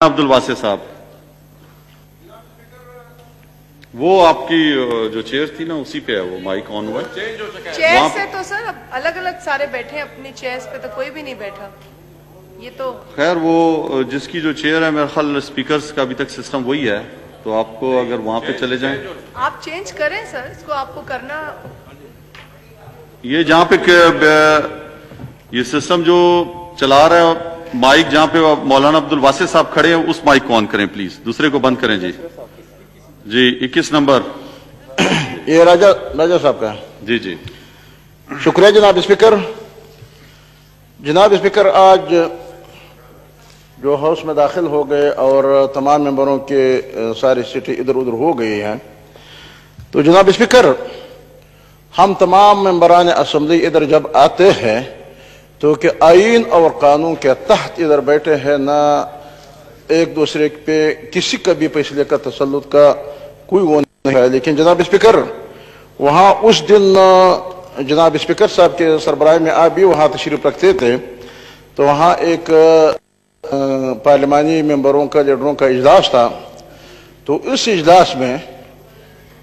عبد الواسع صاحب، وہ آپ کی جو چیئر تھی نا اسی پہ ہے وہ مائک آن ہوا ہے. چیئر سے تو سر الگ الگ سارے بیٹھے ہیں اپنی چیئرز پہ، تو کوئی بھی نہیں بیٹھا. یہ تو خیر وہ جس کی جو چیئر ہے میرا خیال اسپیکرز کا ابھی تک سسٹم وہی ہے، تو آپ کو اگر وہاں پہ چلے جائیں. آپ چینج کریں سر، اس کو آپ کو کرنا. یہ جہاں پہ یہ سسٹم جو چلا رہا ہے مائک جہاں پہ مولانا عبد الواسع صاحب کھڑے ہیں اس مائک کو آن کریں پلیز، دوسرے کو بند کریں. جی 21 نمبر یہ راجہ صاحب کا. جی شکریہ جناب اسپیکر. جناب اسپیکر، آج جو ہاؤس میں داخل ہو گئے اور تمام ممبروں کے ساری سیٹیں ادھر ادھر ہو گئی ہیں، تو جناب اسپیکر ہم تمام ممبران اسمبلی ادھر جب آتے ہیں تو کہ آئین اور قانون کے تحت ادھر بیٹھے ہیں، نہ ایک دوسرے پہ کسی کا بھی فیصلے کا تسلط کا کوئی وہ نہیں ہے. لیکن جناب اسپیکر وہاں اس دن جناب اسپیکر صاحب کے سربراہی میں آپ بھی وہاں تشریف رکھتے تھے، تو وہاں ایک پارلیمانی ممبروں کا لیڈروں کا اجلاس تھا. تو اس اجلاس میں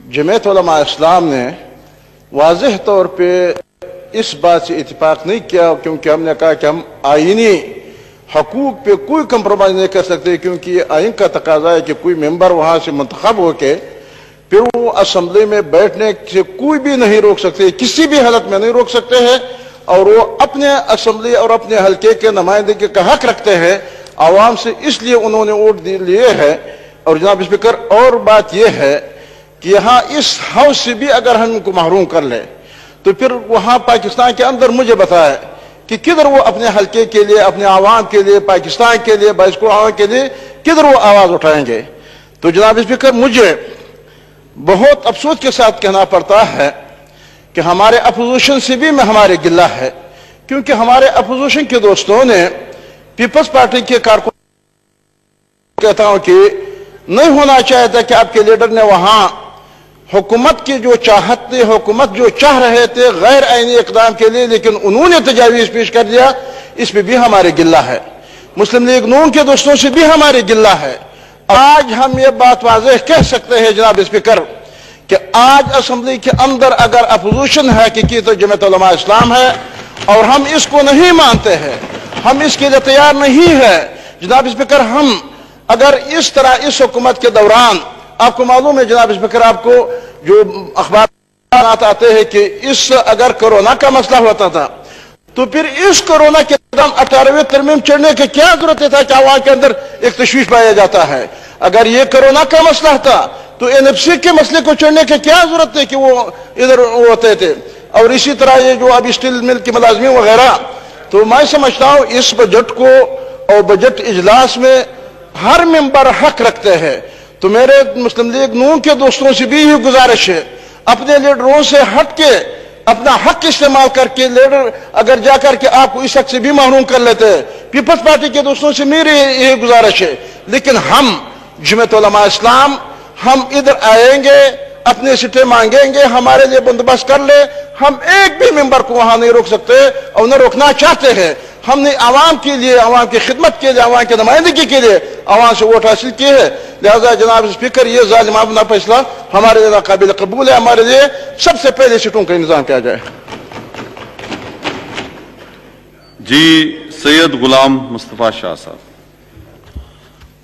جمعیت علماء اسلام نے واضح طور پہ اس بات سے اتفاق نہیں کیا، کیونکہ ہم نے کہا کہ ہم آئینی حقوق پہ کوئی کمپرومائز نہیں کر سکتے، کیونکہ یہ آئین کا تقاضا ہے کہ کوئی ممبر وہاں سے منتخب ہو کے پھر وہ اسمبلی میں بیٹھنے سے کوئی بھی نہیں روک سکتے، کسی بھی حالت میں نہیں روک سکتے ہیں، اور وہ اپنے اسمبلی اور اپنے حلقے کے نمائندگی کا حق رکھتے ہیں عوام سے، اس لیے انہوں نے ووٹ لیے ہے. اور جناب اسپیکر اور بات یہ ہے کہ یہاں اس ہاؤس سے بھی اگر ہم ان کو محروم کر لیں تو پھر وہاں پاکستان کے اندر مجھے بتایا کہ کدھر وہ اپنے حلقے کے لیے، اپنے عوام کے لیے، پاکستان کے لیے، بائسکو عوام کے لیے کدھر وہ آواز اٹھائیں گے. تو جناب اسپیکر مجھے بہت افسوس کے ساتھ کہنا پڑتا ہے کہ ہمارے اپوزیشن سے بھی ہمارے گلہ ہے، کیونکہ ہمارے اپوزیشن کے دوستوں نے پیپلز پارٹی کے کارکن کہتا ہوں کہ نہیں ہونا چاہیے تھا کہ آپ کے لیڈر نے وہاں حکومت کی جو چاہت تھی، حکومت جو چاہ رہے تھے غیر آئینی اقدام کے لیے، لیکن انہوں نے تجاویز پیش کر دیا. اس پہ بھی ہمارے گلہ ہے. مسلم لیگ نون کے دوستوں سے بھی ہمارے گلہ ہے. آج ہم یہ بات واضح کہہ سکتے ہیں جناب اسپیکر کہ آج اسمبلی کے اندر اگر اپوزیشن ہے کہ تو جمعیت علماء اسلام ہے، اور ہم اس کو نہیں مانتے ہیں، ہم اس کے لیے تیار نہیں ہے. جناب اسپیکر ہم اگر اس طرح اس حکومت کے دوران، آپ کو معلوم ہے جناب اسپیکر، آپ کو جو اخبارات آتے ہیں کہ اس اگر کورونا کا مسئلہ ہوتا تھا تو پھر اس کورونا کے دوران 18ویں ترمیم چڑھنے کی کیا ضرورت تھا کہ عوام کے اندر ایک تشویش پایا جاتا ہے. اگر یہ کورونا کا مسئلہ تھا تو NFC کے مسئلے کو چڑھنے کی کیا ضرورت تھی کہ وہ ادھر ہوتے تھے. اور اسی طرح یہ جو اب اسٹیل مل کی ملازمین وغیرہ، تو میں سمجھتا ہوں اس بجٹ کو اور بجٹ اجلاس میں ہر ممبر حق رکھتے ہیں. تو میرے مسلم لیگ نون کے دوستوں سے بھی یہ گزارش ہے، اپنے لیڈروں سے ہٹ کے اپنا حق استعمال کر کے لیڈر اگر جا کر کے آپ کو اس حق سے بھی محروم کر لیتے ہیں. پیپلز پارٹی کے دوستوں سے میری یہ گزارش ہے. لیکن ہم جمعیت علماء اسلام ہم ادھر آئیں گے، اپنے سیٹیں مانگیں گے، ہمارے لیے بندوبست کر لے. ہم ایک بھی ممبر کو وہاں نہیں روک سکتے اور نہ روکنا چاہتے ہیں. ہم نے عوام کے لیے، عوام کی خدمت کے لیے، عوام کی نمائندگی کے لیے عوام سے ووٹ حاصل کیے ہیں. لہذا جناب اسپیکر یہ ظالمانہ فیصلہ ہمارے لیے قابل قبول ہے. ہمارے لیے سب سے پہلے سیٹوں کا انتظام کیا جائے. جی سید غلام مصطفیٰ شاہ صاحب.